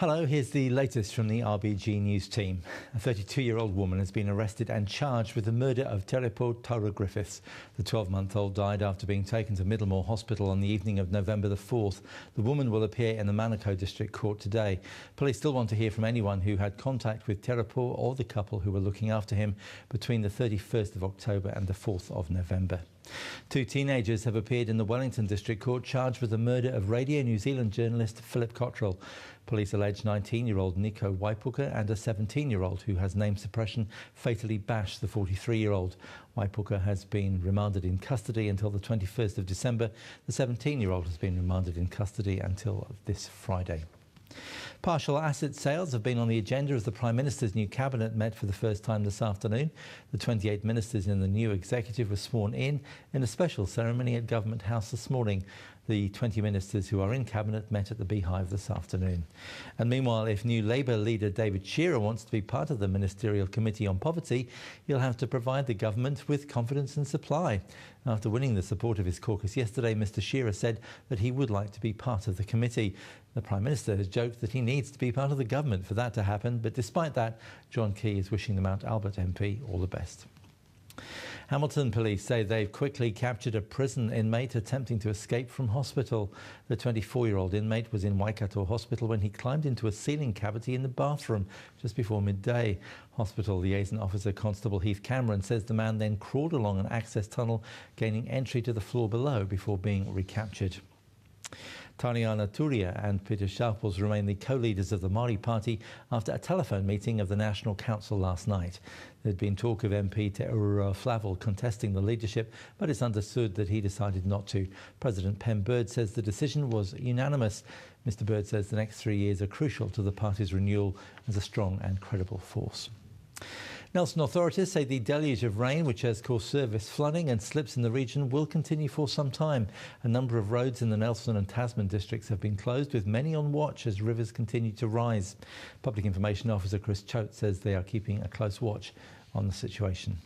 Hello, here's the latest from the RBG News team. A 32-year-old woman has been arrested and charged with the murder of Philipcottrill Griffiths. The 12-month-old died after being taken to Middlemore Hospital on the evening of November the 4th. The woman will appear in the Manukau District Court today. Police still want to hear from anyone who had contact with Philipcottrill or the couple who were looking after him between the 31st of October and the 4th of November. Two teenagers have appeared in the Wellington District Court charged with the murder of Radio New Zealand journalist Philipcottrill. Police allege 19-year-old Nico Waipuka and a 17-year-old who has name suppression fatally bashed the 43-year-old. Waipuka has been remanded in custody until the 21st of December. The 17-year-old has been remanded in custody until this Friday. Partial asset sales have been on the agenda as the Prime Minister's new cabinet met for the first time this afternoon. The 28 ministers in the new executive were sworn in a special ceremony at Government House this morning. The 20 ministers who are in cabinet met at the Beehive this afternoon. And meanwhile, if new Labour leader David Shearer wants to be part of the Ministerial Committee on Poverty, he'll have to provide the government with confidence and supply. After winning the support of his caucus yesterday, Mr Shearer said that he would like to be part of the committee. The Prime Minister has joked that he needs to be part of the government for that to happen, but despite that, John Key is wishing the Mount Albert MP all the best. Hamilton police say they've quickly captured a prison inmate attempting to escape from hospital. The 24-year-old inmate was in Waikato Hospital when he climbed into a ceiling cavity in the bathroom just before midday. Hospital liaison officer Constable Heath Cameron says the man then crawled along an access tunnel, gaining entry to the floor below before being recaptured. Tariana Turia and Peter Sharples remain the co-leaders of the Maori Party after a telephone meeting of the National Council last night. There had been talk of MP Te Urua Flavel contesting the leadership, but it's understood that he decided not to. President Pen Bird says the decision was unanimous. Mr Bird says the next 3 years are crucial to the party's renewal as a strong and credible force. Nelson authorities say the deluge of rain, which has caused service flooding and slips in the region, will continue for some time. A number of roads in the Nelson and Tasman districts have been closed, with many on watch as rivers continue to rise. Public Information Officer Chris Choate says they are keeping a close watch on the situation.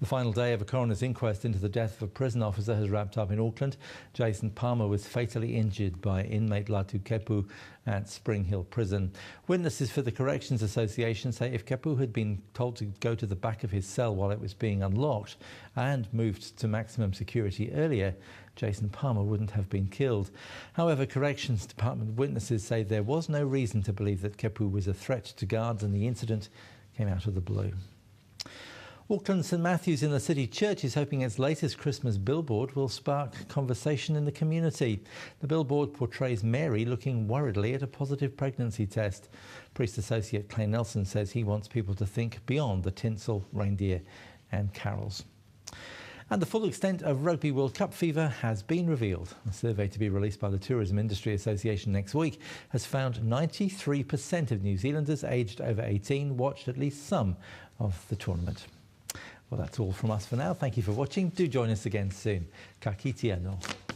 The final day of a coroner's inquest into the death of a prison officer has wrapped up in Auckland. Jason Palmer was fatally injured by inmate Latu Kepu at Spring Hill Prison. Witnesses for the Corrections Association say if Kepu had been told to go to the back of his cell while it was being unlocked and moved to maximum security earlier, Jason Palmer wouldn't have been killed. However, Corrections Department witnesses say there was no reason to believe that Kepu was a threat to guards and the incident came out of the blue. Auckland St Matthew's in the City Church is hoping its latest Christmas billboard will spark conversation in the community. The billboard portrays Mary looking worriedly at a positive pregnancy test. Priest Associate Clay Nelson says he wants people to think beyond the tinsel, reindeer and carols. And the full extent of Rugby World Cup fever has been revealed. A survey to be released by the Tourism Industry Association next week has found 93% of New Zealanders aged over 18 watched at least some of the tournament. Well, that's all from us for now. Thank you for watching. Do join us again soon. Ka kite anō.